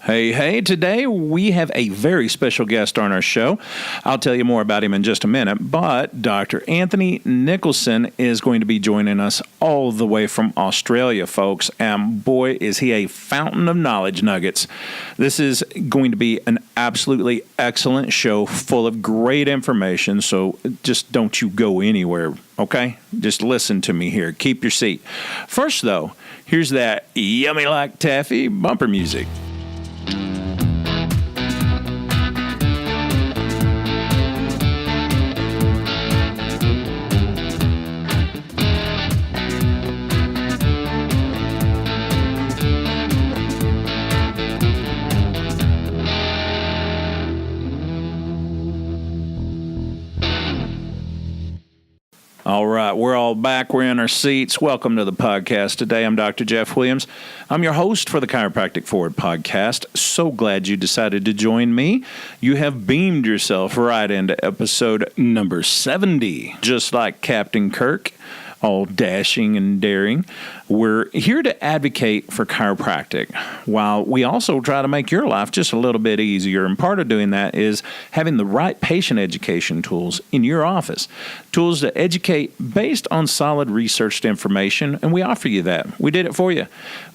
Hey, today we have a very special guest on our show. I'll tell you more about him in just a minute, but Dr. Anthony Nicholson is going to be joining us all the way from Australia, folks, and boy, is he a fountain of knowledge nuggets. This is going to be an absolutely excellent show full of great information, so just don't you go anywhere, okay? Just listen to me here. Keep your seat. First, though, here's that yummy like taffy bumper music. All right, we're all back. We're in our seats. Welcome to the podcast today. I'm Dr. Jeff Williams. I'm your host for the Chiropractic Forward podcast. So glad you decided to join me. You have beamed yourself right into episode number 70, just like Captain Kirk, all dashing and daring. We're here to advocate for chiropractic, while we also try to make your life just a little bit easier. And part of doing that is having the right patient education tools in your office, tools to educate based on solid researched information, and we offer you that. We did it for you.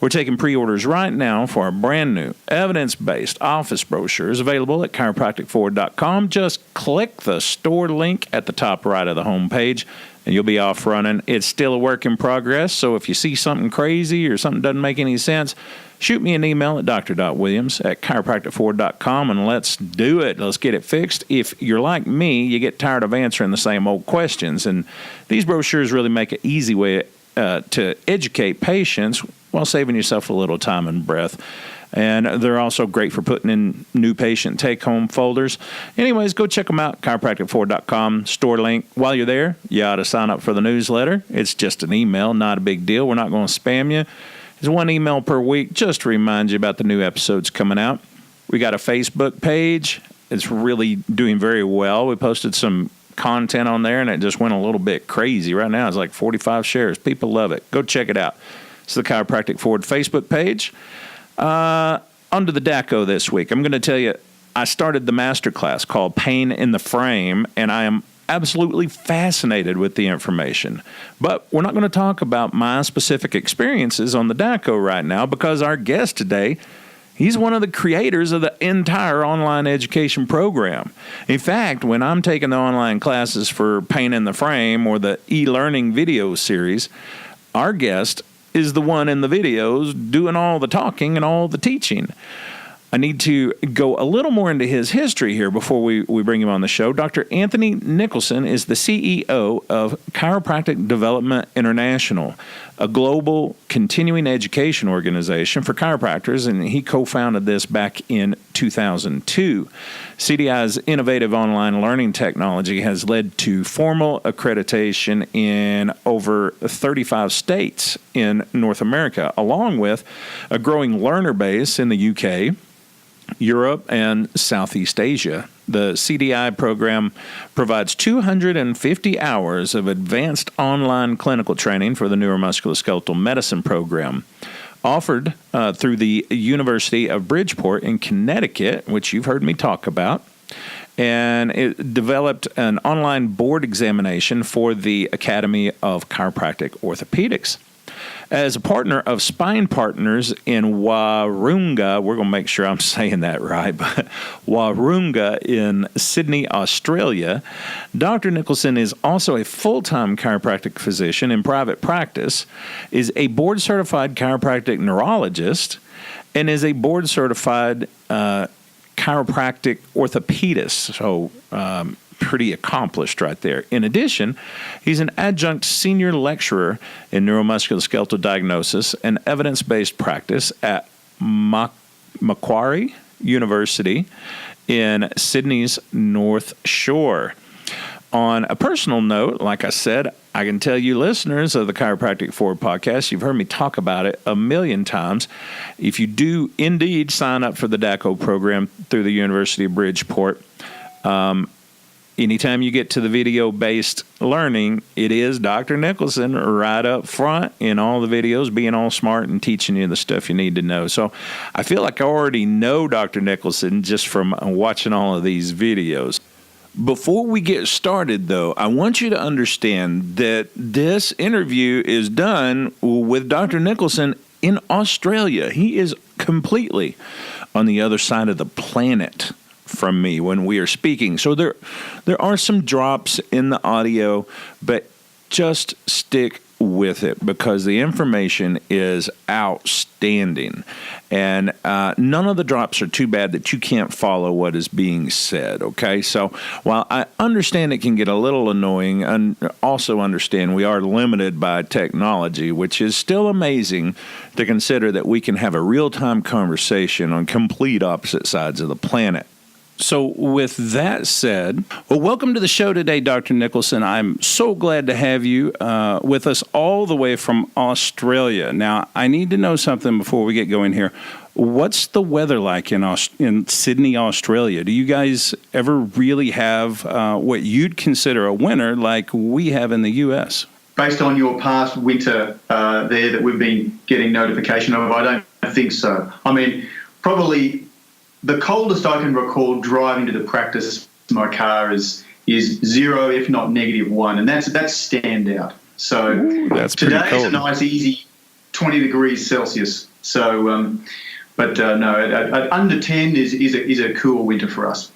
We're taking pre-orders right now for our brand new evidence-based office brochures available at chiropracticforward.com. Just click the store link at the top right of the homepage, and you'll be off running. It's still a work in progress, so if you see something crazy or something doesn't make any sense, shoot me an email at dr.williams@chiropracticforward.com, and let's do it. Let's get it fixed. If you're like me, you get tired of answering the same old questions, and these brochures really make an easy way to educate patients while saving yourself a little time and breath. And they're also great for putting in new patient take-home folders. Anyways, go check them out, chiropracticforward.com, store link. While you're there, you ought to sign up for the newsletter. It's just an email, not a big deal. We're not going to spam you. It's one email per week just to remind you about the new episodes coming out. We got a Facebook page. It's really doing very well. We posted some content on there, and it just went a little bit crazy. Right now, it's like 45 shares. People love it. Go check it out. It's the Chiropractic Forward Facebook page. Onto the DACO this week. I'm going to tell you, I started the masterclass called Pain in the Frame, and I am absolutely fascinated with the information. But we're not going to talk about my specific experiences on the DACO right now, because our guest today, he's one of the creators of the entire online education program. In fact, when I'm taking the online classes for Pain in the Frame or the e-learning video series, our guest is the one in the videos doing all the talking and all the teaching. I need to go a little more into his history here before we bring him on the show. Dr. Anthony Nicholson is the CEO of Chiropractic Development International, a global continuing education organization for chiropractors, and he co-founded this back in 2002. CDI's innovative online learning technology has led to formal accreditation in over 35 states in North America, along with a growing learner base in the UK, Europe, and Southeast Asia. The CDI program provides 250 hours of advanced online clinical training for the neuromusculoskeletal medicine program, offered through the University of Bridgeport in Connecticut, which you've heard me talk about. And it developed an online board examination for the Academy of Chiropractic Orthopedics. As a partner of Spine Partners in Warunga, we're going to make sure I'm saying that right, but Warunga in Sydney, Australia, Dr. Nicholson is also a full-time chiropractic physician in private practice, is a board-certified chiropractic neurologist, and is a board-certified chiropractic orthopedist. So, pretty accomplished right there. In addition, he's an adjunct senior lecturer in neuromusculoskeletal diagnosis and evidence-based practice at Macquarie University in Sydney's North Shore. On a personal note, like I said, I can tell you listeners of the Chiropractic Forward podcast, you've heard me talk about it a million times. If you do indeed sign up for the DACO program through the University of Bridgeport, anytime you get to the video-based learning, it is Dr. Nicholson right up front in all the videos, being all smart and teaching you the stuff you need to know. So I feel like I already know Dr. Nicholson just from watching all of these videos. Before we get started, though, I want you to understand that this interview is done with Dr. Nicholson in Australia. He is completely on the other side of the planet from me when we are speaking. So there are some drops in the audio, but just stick with it because the information is outstanding. And none of the drops are too bad that you can't follow what is being said, okay? So while I understand it can get a little annoying, and also understand we are limited by technology, which is still amazing to consider that we can have a real-time conversation on complete opposite sides of the planet. So with that said, well, welcome to the show today, Dr. Nicholson. I'm so glad to have you with us all the way from Australia. Now, I need to know something before we get going here. What's the weather like in Sydney, Australia? Do you guys ever really have what you'd consider a winter like we have in the U.S.? Based on your past winter there that we've been getting notification of, I don't think so. I mean, probably the coldest I can recall driving to the practice, my car is 0, if not -1, and that's standout. So that's today cold. is a nice, easy 20 degrees Celsius. So, no, under 10 is a cool winter for us.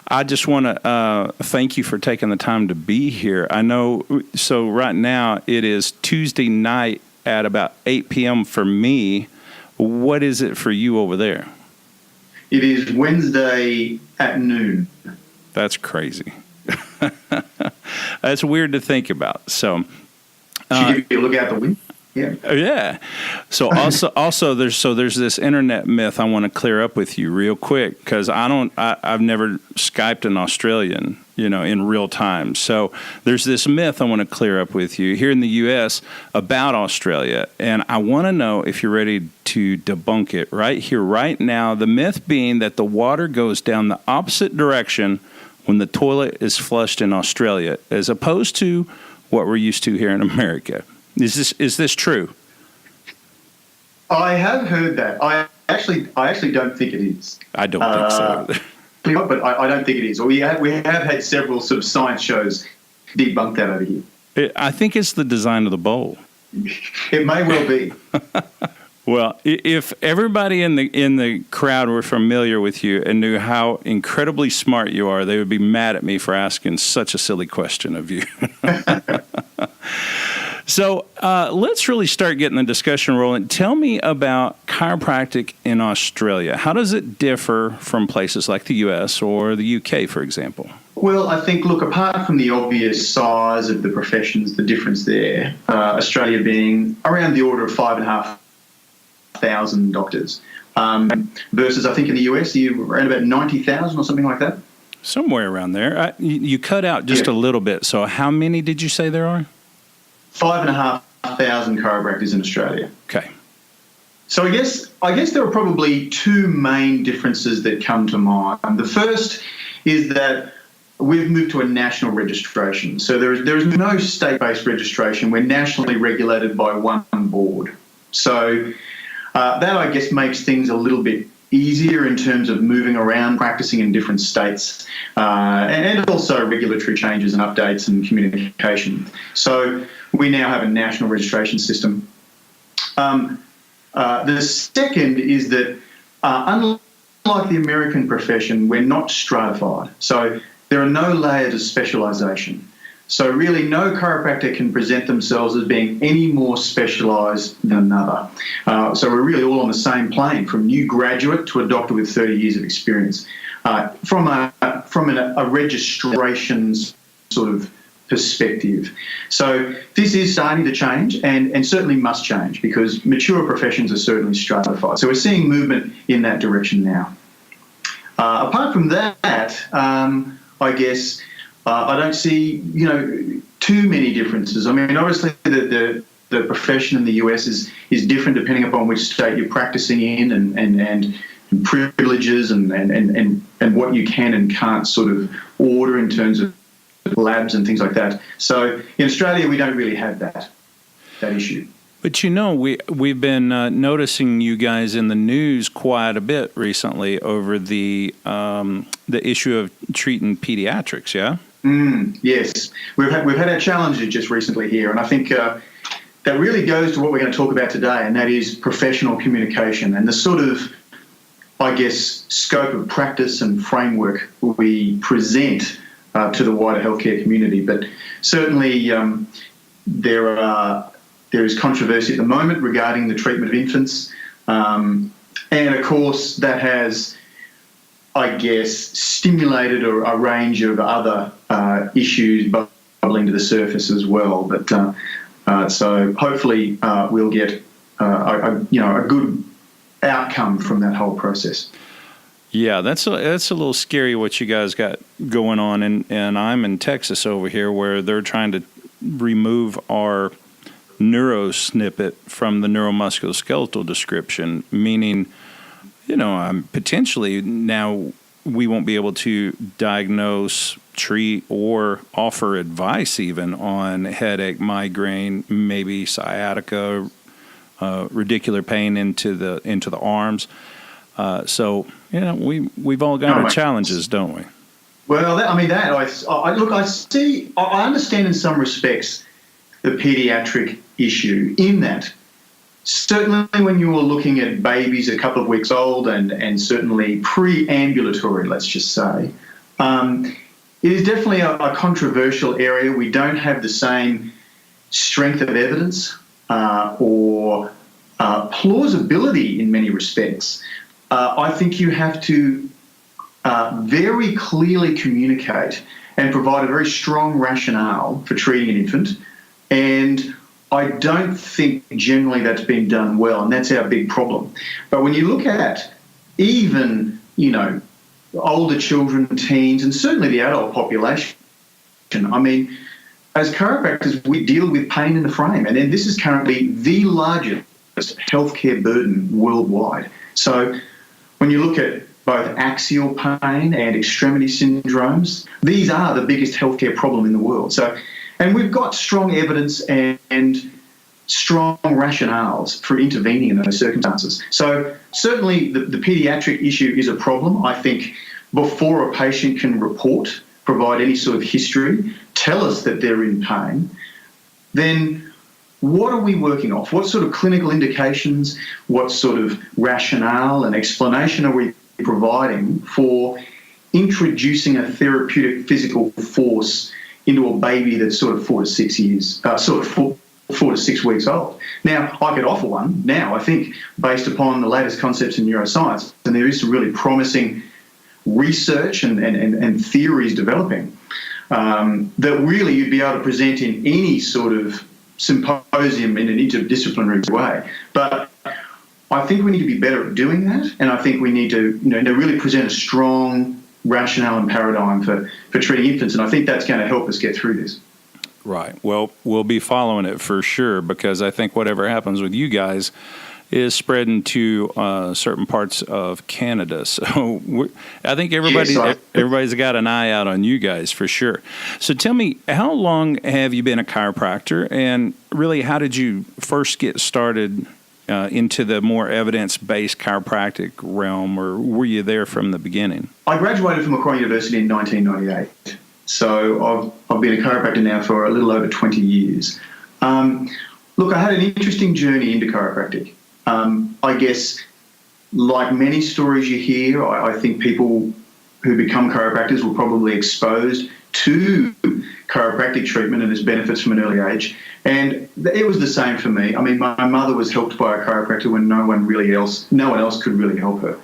I just want to thank you for taking the time to be here. I know, so right now it is Tuesday night at about 8 p.m. for me. What is it for you over there? It is Wednesday at noon. That's crazy. That's weird to think about. So, should you look out the window? Yeah. Yeah. So also there's this internet myth I want to clear up with you real quick because I've never Skyped an Australian, in real time. So there's this myth I want to clear up with you here in the U.S. about Australia, and I want to know if you're ready to debunk it right here, right now. The myth being that the water goes down the opposite direction when the toilet is flushed in Australia, as opposed to what we're used to here in America. Is this true? I have heard that. I actually don't think it is. I don't think so either. But I don't think it is. We have had several sort of science shows debunk that over here. I think it's the design of the bowl. It may well be. Well, if everybody in the crowd were familiar with you and knew how incredibly smart you are, they would be mad at me for asking such a silly question of you. So let's really start getting the discussion rolling. Tell me about chiropractic in Australia. How does it differ from places like the U.S. or the UK, for example? Well, I think, look, apart from the obvious size of the professions, the difference there, Australia being around the order of 5,500 doctors, versus I think in the US, you're around about 90,000 or something like that. Somewhere around there. You cut out just a little bit. So how many did you say there are? 5,500 chiropractors in Australia. Okay. So I guess there are probably two main differences that come to mind. The first is that we've moved to a national registration. So there is no state-based registration. We're nationally regulated by one board. So that, I guess, makes things a little bit easier in terms of moving around, practicing in different states, and also regulatory changes and updates and communication. So we now have a national registration system. The second is that unlike the American profession, we're not stratified. So there are no layers of specialization. So really no chiropractor can present themselves as being any more specialized than another. So we're really all on the same plane, from new graduate to a doctor with 30 years of experience. From a registration sort of perspective. So this is starting to change and certainly must change because mature professions are certainly stratified. So we're seeing movement in that direction now. Apart from that, I guess I don't see, too many differences. I mean, obviously the profession in the US is different depending upon which state you're practicing in and privileges and what you can and can't sort of order in terms of labs and things like that. So in Australia, we don't really have that issue. But we've been noticing you guys in the news quite a bit recently over the issue of treating pediatrics. Yeah. Yes, we've had our challenges just recently here, and I think that really goes to what we're going to talk about today, and that is professional communication and the sort of, I guess, scope of practice and framework we present to the wider healthcare community. But certainly there is controversy at the moment regarding the treatment of infants. And of course, that has, I guess, stimulated a range of other issues bubbling to the surface as well. But so hopefully we'll get a good outcome from that whole process. Yeah, that's a little scary what you guys got going on, and I'm in Texas over here where they're trying to remove our neuro snippet from the neuromusculoskeletal description, meaning, potentially now we won't be able to diagnose, treat, or offer advice even on headache, migraine, maybe sciatica, radicular pain into the arms. So we've all got our challenges, don't we? Well, I understand in some respects the pediatric issue in that certainly when you were looking at babies a couple of weeks old and certainly pre-ambulatory, let's just say, it is definitely a controversial area. We don't have the same strength of evidence or plausibility in many respects. I think you have to very clearly communicate and provide a very strong rationale for treating an infant. And I don't think generally that's been done well, and that's our big problem. But when you look at even, older children, teens, and certainly the adult population, I mean, as chiropractors, we deal with pain in the frame, and then this is currently the largest healthcare burden worldwide. So when you look at both axial pain and extremity syndromes, these are the biggest healthcare problem in the world. So, and we've got strong evidence and strong rationales for intervening in those circumstances. So certainly the pediatric issue is a problem. I think before a patient can report, provide any sort of history, tell us that they're in pain, then what are we working off? What sort of clinical indications, what sort of rationale and explanation are we providing for introducing a therapeutic physical force into a baby that's sort of 4 to 6 years, 4 to 6 weeks old? Now, I could offer one now, I think, based upon the latest concepts in neuroscience, and there is some really promising research and theories developing that really you'd be able to present in any sort of symposium in an interdisciplinary way. But I think we need to be better at doing that, and I think we need to really present a strong rationale and paradigm for treating infants, and I think that's going to help us get through this. Right. Well, we'll be following it for sure, because I think whatever happens with you guys is spreading to certain parts of Canada. So I think everybody's got an eye out on you guys for sure. So tell me, how long have you been a chiropractor, and really how did you first get started into the more evidence-based chiropractic realm, or were you there from the beginning? I graduated from Macquarie University in 1998. So I've been a chiropractor now for a little over 20 years. Look, I had an interesting journey into chiropractic. I guess, like many stories you hear, I think people who become chiropractors were probably exposed to chiropractic treatment and its benefits from an early age. And it was the same for me. I mean, my mother was helped by a chiropractor when no one else could really help her.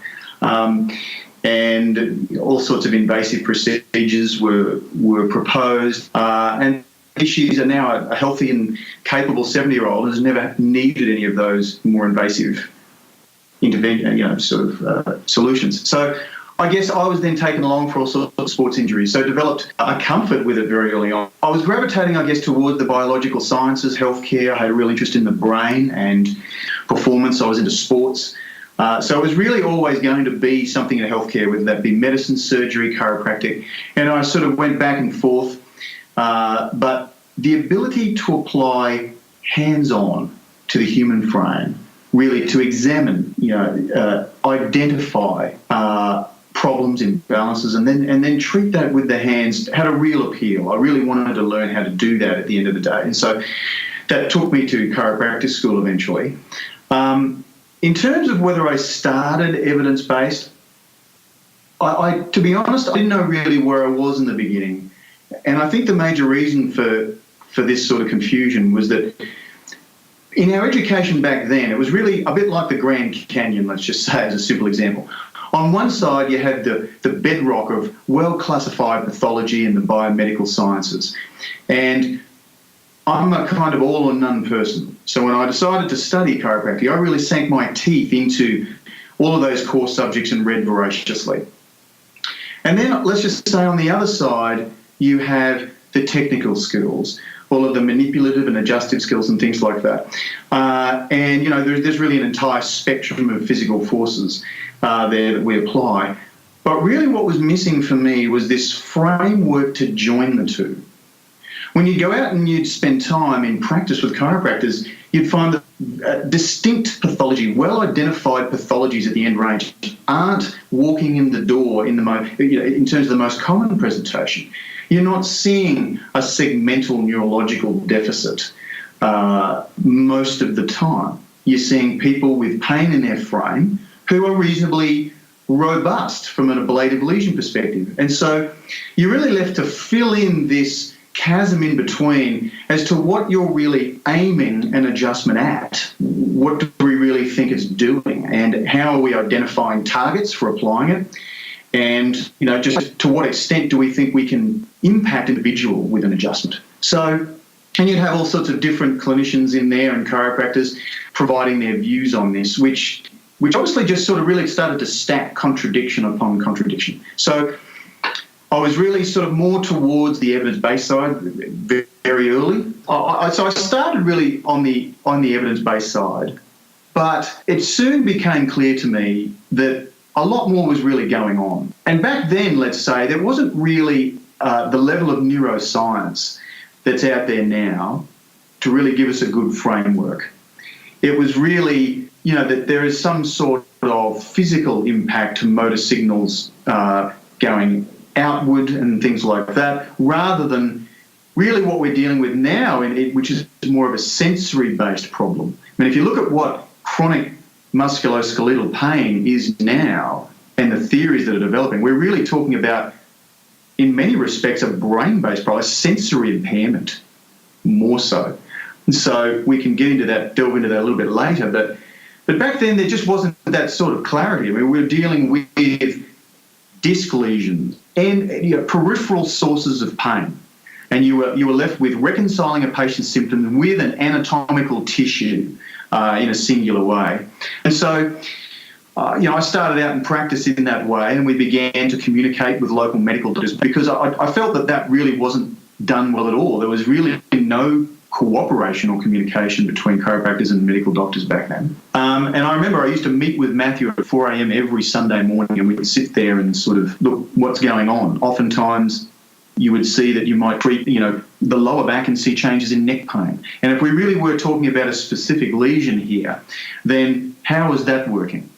And all sorts of invasive procedures were proposed. And she's now a healthy and capable 70-year-old and has never needed any of those more invasive solutions. So I guess I was then taken along for all sorts of sports injuries, so developed a comfort with it very early on. I was gravitating, I guess, towards the biological sciences, healthcare. I had a real interest in the brain and performance. I was into sports. So it was really always going to be something in healthcare, whether that be medicine, surgery, chiropractic. And I sort of went back and forth. but the ability to apply hands-on to the human frame, really to examine, identify problems, imbalances, and then treat that with the hands had a real appeal. I really wanted to learn how to do that at the end of the day. And so that took me to chiropractic school eventually. In terms of whether I started evidence-based, I to be honest, I didn't know really where I was in the beginning. And I think the major reason for this sort of confusion was that in our education back then, it was really a bit like the Grand Canyon, let's just say, as a simple example. On one side, you had the bedrock of well-classified pathology and the biomedical sciences. And I'm a kind of all or none person. So when I decided to study chiropractic, I really sank my teeth into all of those core subjects and read voraciously. And then let's just say on the other side, you have the technical skills, all of the manipulative and adjustive skills and things like that. And, there's really an entire spectrum of physical forces there that we apply. But really what was missing for me was this framework to join the two. When you go out and you'd spend time in practice with chiropractors, you'd find that distinct pathology, well-identified pathologies at the end range aren't walking in the door in terms of the most common presentation. You're not seeing a segmental neurological deficit most of the time. You're seeing people with pain in their frame who are reasonably robust from an ablative lesion perspective. And so you're really left to fill in this chasm in between as to what you're really aiming an adjustment at. What do we really think it's doing? And how are we identifying targets for applying it? And, just to what extent do we think we can impact an individual with an adjustment? So, and you'd have all sorts of different clinicians in there and chiropractors providing their views on this, which obviously just sort of really started to stack contradiction upon contradiction. So I was really sort of more towards the evidence-based side very early. So I started really on the evidence-based side, but it soon became clear to me that a lot more was really going on. And back then, let's say, there wasn't really the level of neuroscience that's out there now to really give us a good framework. It was really, that there is some sort of physical impact to motor signals going outward and things like that, rather than really what we're dealing with now, which is more of a sensory-based problem. I mean, if you look at what chronic musculoskeletal pain is now and the theories that are developing, we're really talking about, in many respects, a brain-based problem, a sensory impairment more so. And so we can delve into that a little bit later, but back then there just wasn't that sort of clarity. I mean, we were dealing with disc lesions and peripheral sources of pain. And you were left with reconciling a patient's symptoms with an anatomical tissue in a singular way. And so, I started out in practice in that way, and we began to communicate with local medical doctors because I felt that really wasn't done well at all. There was really no cooperation or communication between chiropractors and medical doctors back then. And I remember I used to meet with Matthew at 4 a.m. every Sunday morning, and we would sit there and sort of look what's going on. Oftentimes, you would see that you might treat, the lower back and see changes in neck pain. And if we really were talking about a specific lesion here, then how is that working?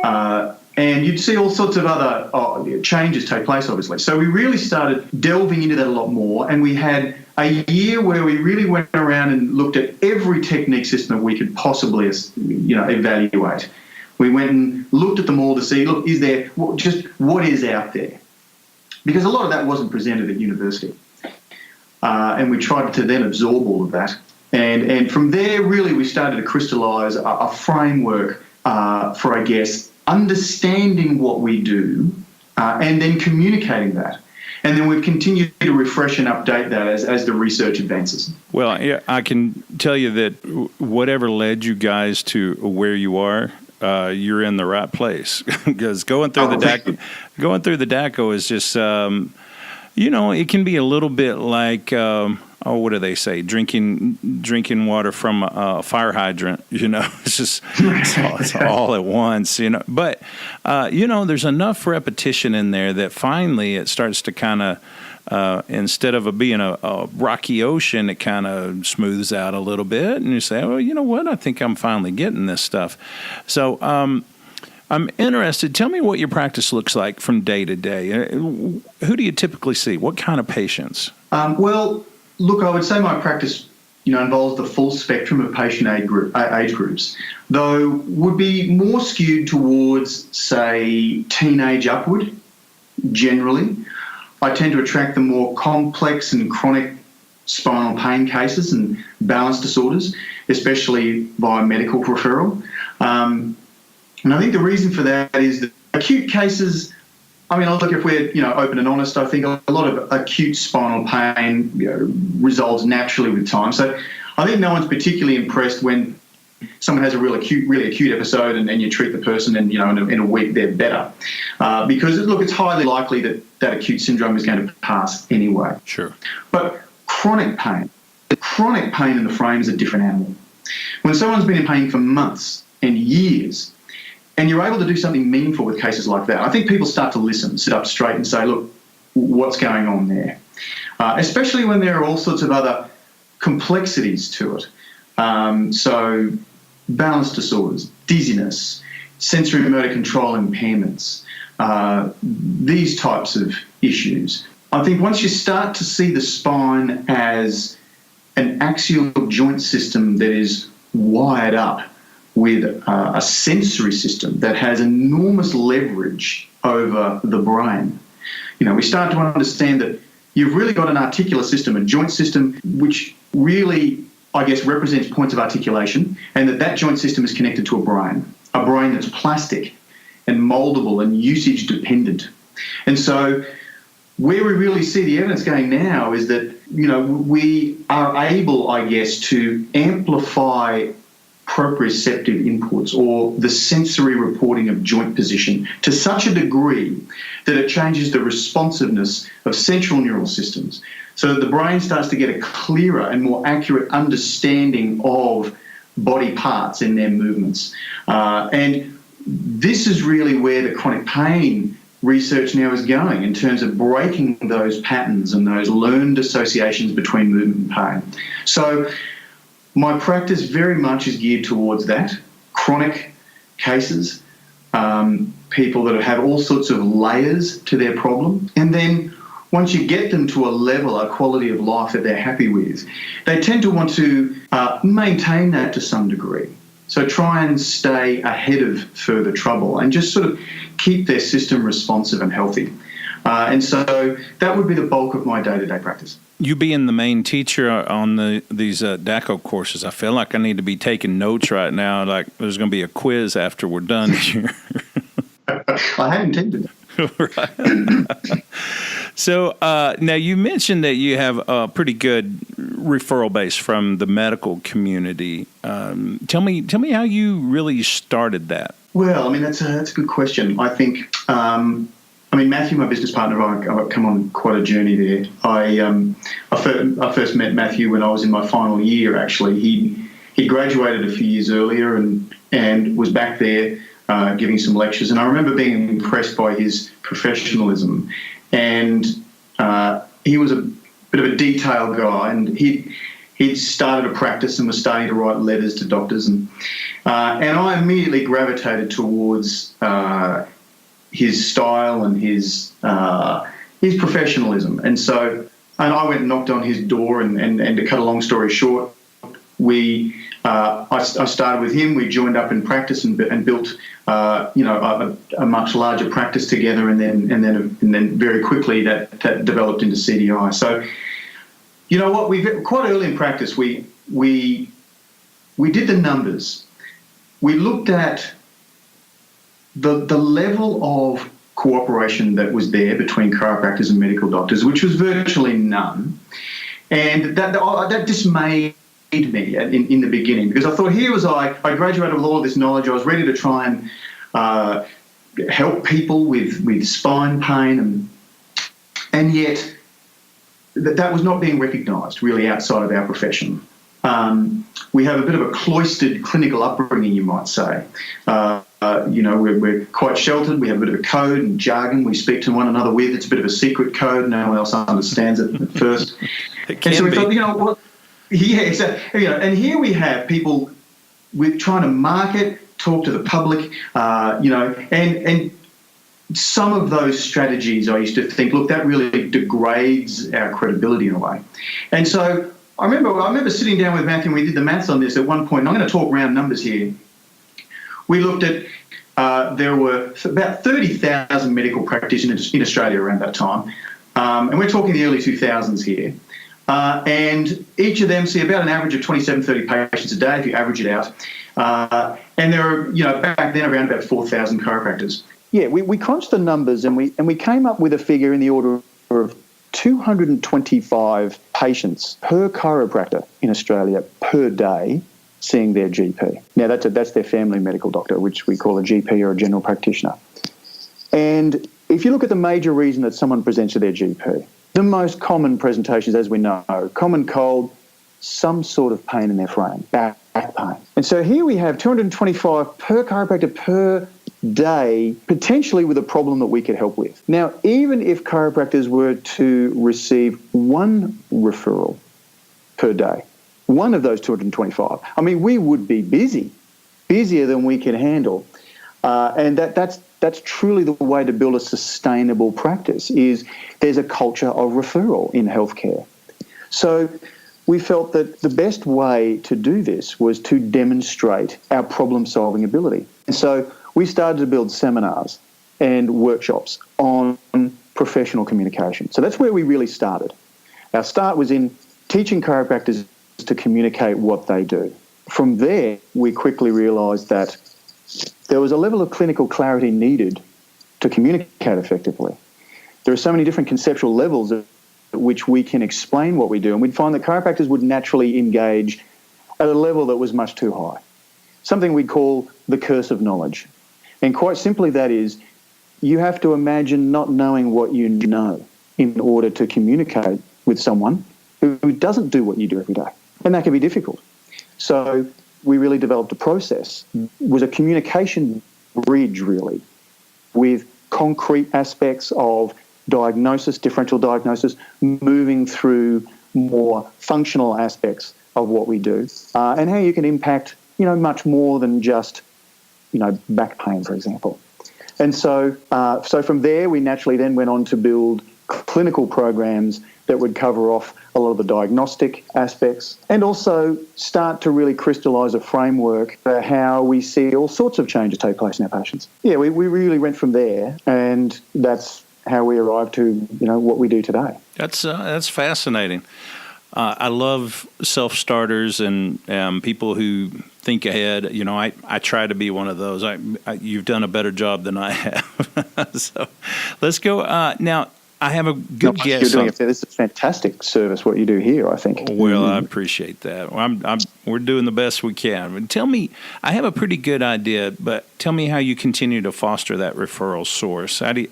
And you'd see all sorts of other changes take place, obviously. So we really started delving into that a lot more, and we had a year where we really went around and looked at every technique system that we could possibly, evaluate. We went and looked at them all to see, look, is there just what is out there? Because a lot of that wasn't presented at university. And we tried to then absorb all of that. And from there, really, we started to crystallise a framework for, I guess, understanding what we do and then communicating that. And then we've continued to refresh and update that as the research advances. Well, yeah, I can tell you that whatever led you guys to where you are, you're in the right place. Because going through the DACO is just, it can be a little bit like, what do they say? Drinking water from a fire hydrant. It's just it's all at once. But there's enough repetition in there that finally it starts to kind of Instead of being a rocky ocean, it kind of smooths out a little bit, and you say, well, you know what? I think I'm finally getting this stuff. So I'm interested. Tell me what your practice looks like from day to day. Who do you typically see? What kind of patients? Well, look, I would say my practice, involves the full spectrum of patient age groups, though would be more skewed towards, say, teenage upward, generally. I tend to attract the more complex and chronic spinal pain cases and balance disorders, especially via medical referral. And I think the reason for that is that acute cases, look, if we're, open and honest, I think a lot of acute spinal pain resolves naturally with time. So I think no one's particularly impressed when someone has a really acute episode and you treat the person and, in a week they're better. Because, look, it's highly likely that acute syndrome is going to pass anyway. Sure. But chronic pain in the frame is a different animal. When someone's been in pain for months and years, and you're able to do something meaningful with cases like that, I think people start to listen, sit up straight and say, look, what's going on there? Especially when there are all sorts of other complexities to it. So balance disorders, dizziness, sensory motor control impairments, these types of issues. I think once you start to see the spine as an axial joint system that is wired up with a sensory system that has enormous leverage over the brain, we start to understand that you've really got an articular system, a joint system, which really, I guess, represents points of articulation, and that joint system is connected to a brain that's plastic and moldable and usage dependent. And so where we really see the evidence going now is that, we are able, I guess, to amplify proprioceptive inputs or the sensory reporting of joint position to such a degree that it changes the responsiveness of central neural systems so that the brain starts to get a clearer and more accurate understanding of body parts and their movements. And this is really where the chronic pain research now is going in terms of breaking those patterns and those learned associations between movement and pain. So my practice very much is geared towards that, chronic cases, people that have all sorts of layers to their problem. And then once you get them to a level, a quality of life that they're happy with, they tend to want to maintain that to some degree. So try and stay ahead of further trouble and just sort of keep their system responsive and healthy. And so that would be the bulk of my day-to-day practice. You being the main teacher on these DACO courses, I feel like I need to be taking notes right now. Like there's going to be a quiz after we're done here. I hadn't intended Right. So now you mentioned that you have a pretty good referral base from the medical community. Tell me how you really started that. Well, that's a good question. I think, Matthew, my business partner, I've come on quite a journey there. I first met Matthew when I was in my final year, actually. He graduated a few years earlier and was back there giving some lectures. And I remember being impressed by his professionalism. And he was a bit of a detailed guy, and he'd started a practice and was starting to write letters to doctors. And I immediately gravitated towards his style and his professionalism. And I went and knocked on his door, and to cut a long story short, I started with him. We joined up in practice and built a much larger practice together, and then very quickly that developed into CDI. So you know what, we quite early in practice we did the numbers. We looked at the level of cooperation that was there between chiropractors and medical doctors, which was virtually none, and that dismayed me in the beginning, because I thought, here was I graduated with all of this knowledge. I was ready to try and help people with spine pain, and yet that was not being recognised really outside of our profession. We have a bit of a cloistered clinical upbringing, you might say. we're quite sheltered. We have a bit of a code and jargon we speak to one another with. It's a bit of a secret code. No one else understands it at first. It and so we can thought, be. you know what? Yeah, exactly. And here we have people with trying to market, talk to the public, and some of those strategies I used to think, look, that really degrades our credibility in a way. And so I remember sitting down with Matthew and we did the maths on this at one point. And I'm going to talk round numbers here. We looked at there were about 30,000 medical practitioners in Australia around that time, and we're talking the early 2000s here. And each of them see about an average of 27, 30 patients a day if you average it out. And there are, back then around about 4,000 chiropractors. Yeah, we crunched the numbers and we came up with a figure in the order of 225 patients per chiropractor in Australia per day seeing their GP. Now, that's their family medical doctor, which we call a GP or a general practitioner. And if you look at the major reason that someone presents to their GP, the most common presentations, as we know, common cold, some sort of pain in their frame, back pain. And so here we have 225 per chiropractor per day, potentially with a problem that we could help with. Now, even if chiropractors were to receive one referral per day, one of those 225, I mean, we would be busier than we can handle. And that's truly the way to build a sustainable practice, is there's a culture of referral in healthcare. So we felt that the best way to do this was to demonstrate our problem-solving ability. And so we started to build seminars and workshops on professional communication. So that's where we really started. Our start was in teaching chiropractors to communicate what they do. From there, we quickly realised that there was a level of clinical clarity needed to communicate effectively. There are so many different conceptual levels at which we can explain what we do, and we'd find that chiropractors would naturally engage at a level that was much too high, something we'd call the curse of knowledge. And quite simply, that is, you have to imagine not knowing what you know in order to communicate with someone who doesn't do what you do every day. And that can be difficult. So we really developed a process. It was a communication bridge, really, with concrete aspects of diagnosis, differential diagnosis, moving through more functional aspects of what we do, and how you can impact, much more than just, back pain, for example. And so from there, we naturally then went on to build clinical programs that would cover off a lot of the diagnostic aspects and also start to really crystallise a framework for how we see all sorts of changes take place in our patients. Yeah, we really went from there, and that's how we arrived to, what we do today. That's fascinating. I love self-starters and people who think ahead. I try to be one of those. You've done a better job than I have. So let's go. Now, I have a good guess. This is a fantastic service, what you do here, I think. Well, I appreciate that. We're doing the best we can. But tell me, I have a pretty good idea, but tell me how you continue to foster that referral source. How do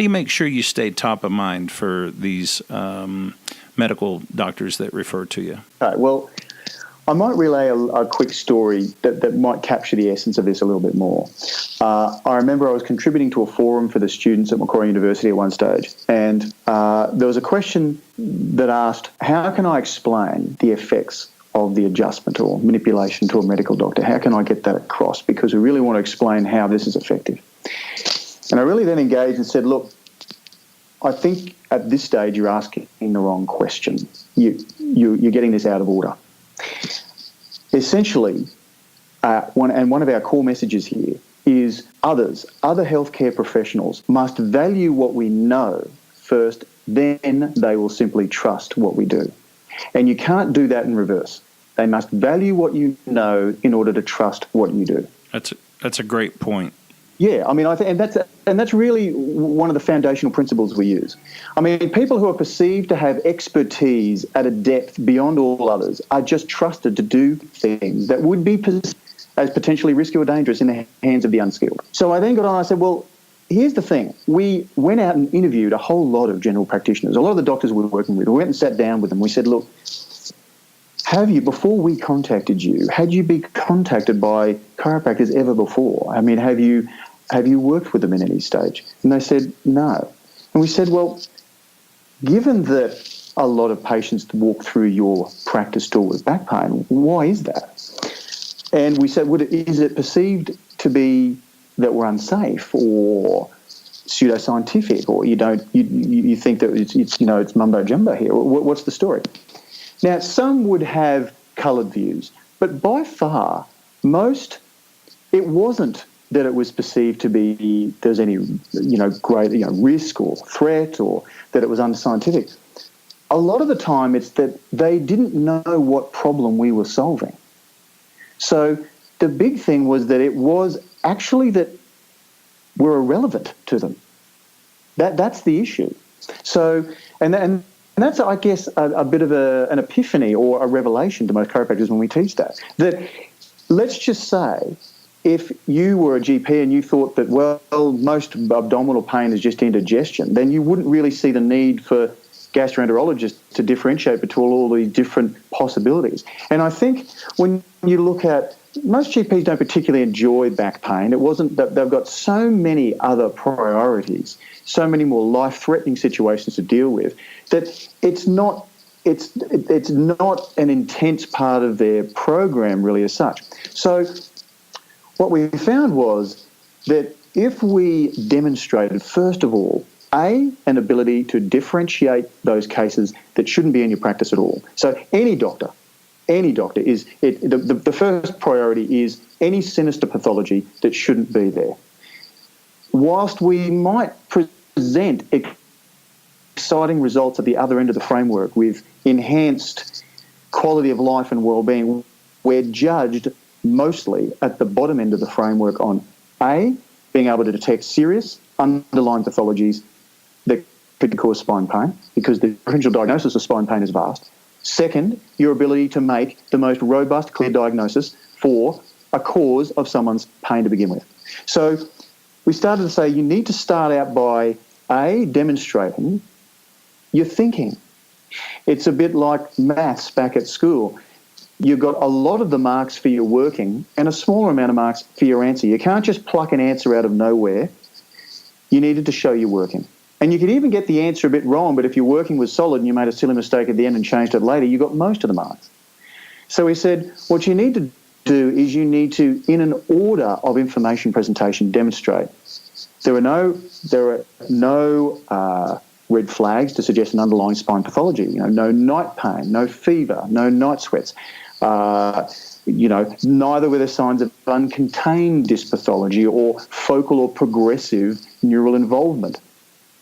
you make sure you stay top of mind for these medical doctors that refer to you? Okay, well, I might relay a quick story that might capture the essence of this a little bit more. I remember I was contributing to a forum for the students at Macquarie University at one stage, and there was a question that asked, how can I explain the effects of the adjustment or manipulation to a medical doctor? How can I get that across? Because we really want to explain how this is effective. And I really then engaged and said, look, I think at this stage you're asking the wrong question. You're getting this out of order. Essentially, one of our core messages here is other healthcare professionals must value what we know first, then they will simply trust what we do. And you can't do that in reverse. They must value what you know in order to trust what you do. That's a great point. Yeah, I mean, I think, and that's really one of the foundational principles we use. I mean, people who are perceived to have expertise at a depth beyond all others are just trusted to do things that would be as potentially risky or dangerous in the hands of the unskilled. So I then got on and I said, well, here's the thing. We went out and interviewed a whole lot of general practitioners, a lot of the doctors we were working with. We went and sat down with them. We said, look, before we contacted you, had you been contacted by chiropractors ever before? I mean, have you worked with them in any stage? And they said, no. And we said, well, given that a lot of patients walk through your practice door with back pain, why is that? And we said, is it perceived to be that we're unsafe or pseudoscientific, or you think that it's mumbo jumbo here? What's the story? Now, some would have coloured views, but by far most, it wasn't that it was perceived to be there's any great risk or threat, or that it was unscientific. A lot of the time, it's that they didn't know what problem we were solving. So the big thing was that it was actually that we're irrelevant to them. That's the issue. So and that's, I guess, a bit of an epiphany or a revelation to most chiropractors when we teach that. That let's just say, if you were a GP and you thought that, well, most abdominal pain is just indigestion, then you wouldn't really see the need for gastroenterologists to differentiate between all these different possibilities. And I think when you look at, most GPs don't particularly enjoy back pain. It wasn't that they've got so many other priorities, so many more life-threatening situations to deal with, that it's not an intense part of their program really as such. So what we found was that if we demonstrated, first of all, an ability to differentiate those cases that shouldn't be in your practice at all. So any doctor is, the first priority is any sinister pathology that shouldn't be there. Whilst we might present exciting results at the other end of the framework with enhanced quality of life and well-being, we're judged mostly at the bottom end of the framework on being able to detect serious underlying pathologies that could cause spine pain, because the differential diagnosis of spine pain is vast. Second, your ability to make the most robust, clear diagnosis for a cause of someone's pain to begin with. So we started to say you need to start out by demonstrating your thinking. It's a bit like maths back at school. You've got a lot of the marks for your working and a smaller amount of marks for your answer. You can't just pluck an answer out of nowhere. You needed to show your working. And you could even get the answer a bit wrong, but if your working was solid and you made a silly mistake at the end and changed it later, you got most of the marks. So we said, what you need to do is you need to, in an order of information presentation, demonstrate. There are no red flags to suggest an underlying spine pathology. No night pain, no fever, no night sweats. Neither were there signs of uncontained dyspathology or focal or progressive neural involvement.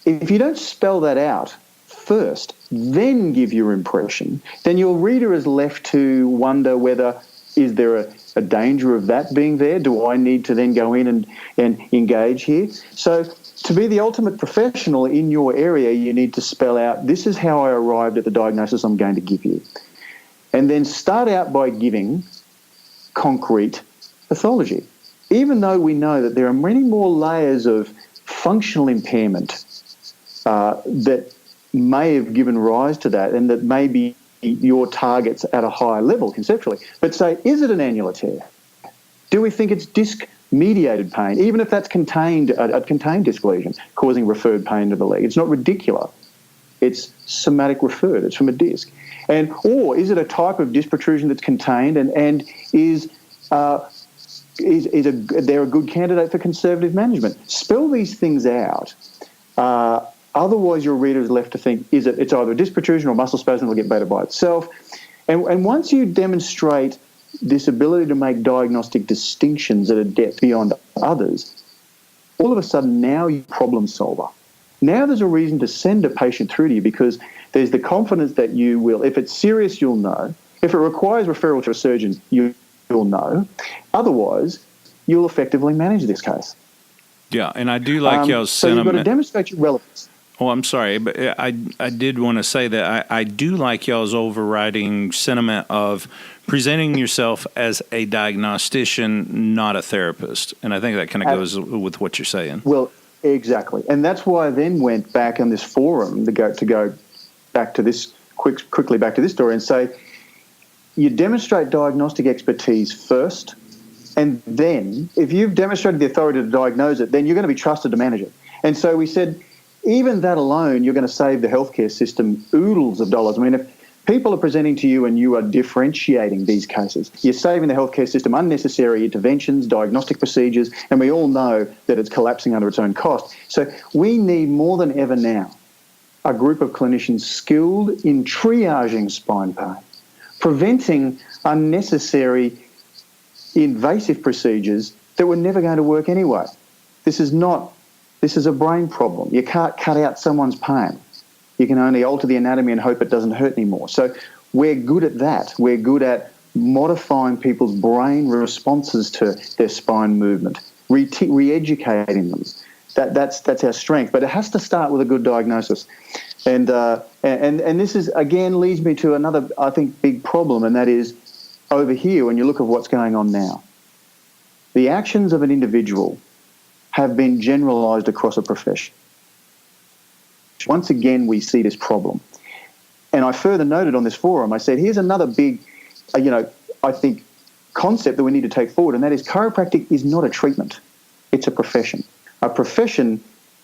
If you don't spell that out first, then give your impression, then your reader is left to wonder whether, is there a danger of that being there? Do I need to then go in and engage here? So to be the ultimate professional in your area, you need to spell out, this is how I arrived at the diagnosis I'm going to give you. And then start out by giving concrete pathology. Even though we know that there are many more layers of functional impairment that may have given rise to that, and that may be your targets at a higher level conceptually. But say, is it an annular tear? Do we think it's disc-mediated pain, even if that's a contained disc lesion causing referred pain to the leg? It's not radicular. It's somatic referred. It's from a disc. Or is it a type of disc protrusion that's contained and is there a good candidate for conservative management? Spell these things out. Otherwise, your reader is left to think, it's either a disc protrusion or muscle spasm will get better by itself. And once you demonstrate this ability to make diagnostic distinctions at a depth beyond others, all of a sudden now you're a problem solver. Now there's a reason to send a patient through to you, because there's the confidence that you will, if it's serious, you'll know. If it requires referral to a surgeon, you'll know. Otherwise, you'll effectively manage this case. Yeah, and I do like y'all's sentiment. So you've got to demonstrate your relevance. Oh, I'm sorry, but I did want to say that I do like y'all's overriding sentiment of presenting yourself as a diagnostician, not a therapist. And I think that kind of goes with what you're saying. Well, exactly. And that's why I then went back on this forum to go back to this, quickly back to this story and say, you demonstrate diagnostic expertise first, and then if you've demonstrated the authority to diagnose it, then you're going to be trusted to manage it. And so we said, even that alone, you're going to save the healthcare system oodles of dollars. I mean, if people are presenting to you and you are differentiating these cases, you're saving the healthcare system unnecessary interventions, diagnostic procedures, and we all know that it's collapsing under its own cost. So we need more than ever now a group of clinicians skilled in triaging spine pain, preventing unnecessary invasive procedures that were never going to work anyway. This is a brain problem. You can't cut out someone's pain. You can only alter the anatomy and hope it doesn't hurt anymore. So we're good at that. We're good at modifying people's brain responses to their spine movement, re-educating them. That's our strength. But it has to start with a good diagnosis. And this is, again, leads me to another, I think, big problem, and that is over here when you look at what's going on now. The actions of an individual have been generalised across a profession. Once again, we see this problem. And I further noted on this forum, I said, here's another big, I think, concept that we need to take forward, and that is chiropractic is not a treatment. It's a profession. A profession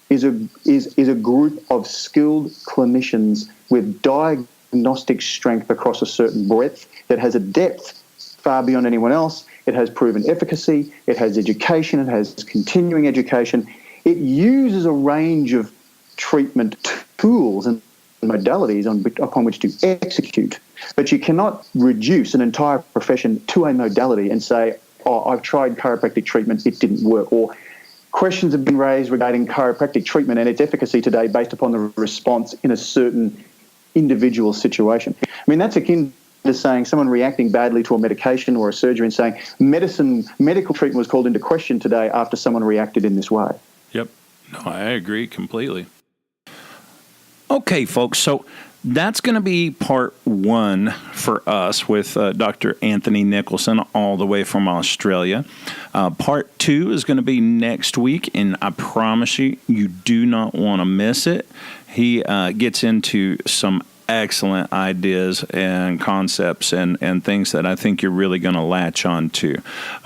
is a group of skilled clinicians with diagnostic strength across a certain breadth that has a depth far beyond anyone else. It has proven efficacy. It has education. It has continuing education. It uses a range of treatment tools and modalities upon which to execute. But you cannot reduce an entire profession to a modality and say, oh, I've tried chiropractic treatment, it didn't work. Or questions have been raised regarding chiropractic treatment and its efficacy today based upon the response in a certain individual situation. I mean, that's akin to saying someone reacting badly to a medication or a surgery and saying medical treatment was called into question today after someone reacted in this way. Yep. No, I agree completely. Okay, folks, so that's going to be part one for us with Dr. Anthony Nicholson all the way from Australia. Part two is going to be next week, and I promise you, you do not want to miss it. He gets into some excellent ideas and concepts and things that I think you're really going to latch on to.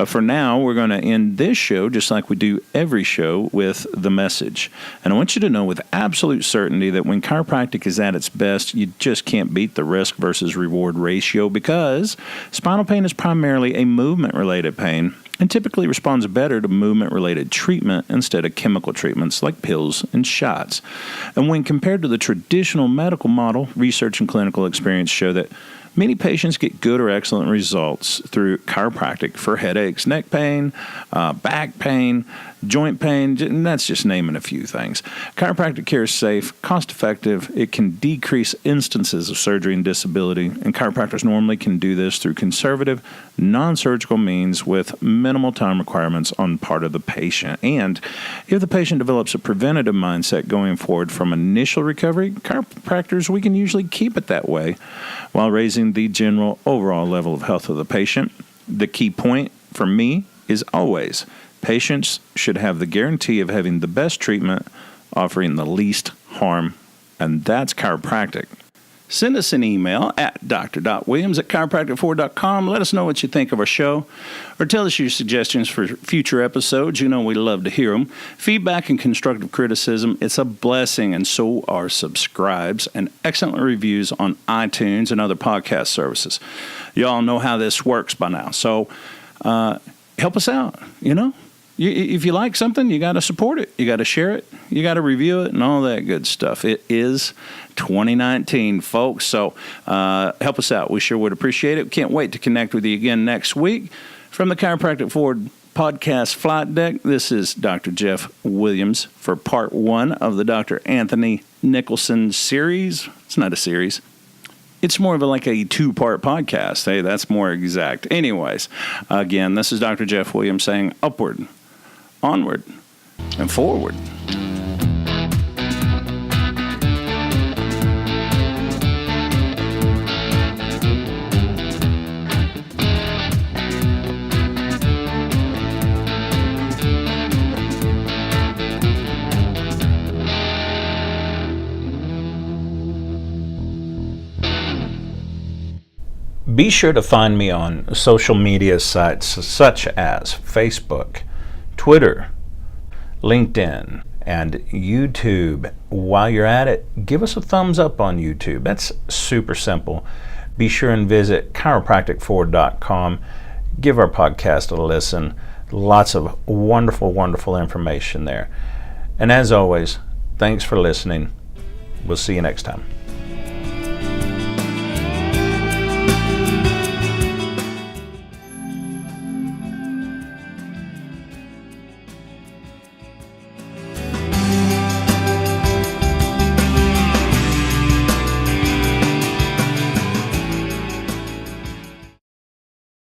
For now, we're going to end this show, just like we do every show, with the message. And I want you to know with absolute certainty that when chiropractic is at its best, you just can't beat the risk versus reward ratio, because spinal pain is primarily a movement-related pain and typically responds better to movement-related treatment instead of chemical treatments like pills and shots. And when compared to the traditional medical model, research and clinical experience show that many patients get good or excellent results through chiropractic for headaches, neck pain, back pain, joint pain, and that's just naming a few things. Chiropractic care is safe, cost-effective. It can decrease instances of surgery and disability, and chiropractors normally can do this through conservative, non-surgical means with minimal time requirements on part of the patient. And if the patient develops a preventative mindset going forward from initial recovery, chiropractors, we can usually keep it that way while raising the general overall level of health of the patient. The key point for me is always patients should have the guarantee of having the best treatment, offering the least harm, and that's chiropractic. Send us an email at dr.williams@chiropractic4.com. Let us know what you think of our show, or tell us your suggestions for future episodes. You know we love to hear them. Feedback and constructive criticism, it's a blessing, and so are subscribes and excellent reviews on iTunes and other podcast services. You all know how this works by now, so help us out, If you like something, you got to support it. You got to share it. You got to review it and all that good stuff. It is 2019, folks. So help us out. We sure would appreciate it. Can't wait to connect with you again next week. From the Chiropractic Forward podcast flight deck, this is Dr. Jeff Williams for part one of the Dr. Anthony Nicholson series. It's not a series. It's more of like a two-part podcast. Hey, that's more exact. Anyways, again, this is Dr. Jeff Williams saying upward, onward, and forward. Be sure to find me on social media sites such as Facebook, Twitter, LinkedIn, and YouTube. While you're at it, give us a thumbs up on YouTube. That's super simple. Be sure and visit chiropractic4.com. Give our podcast a listen. Lots of wonderful, wonderful information there. And as always, thanks for listening. We'll see you next time.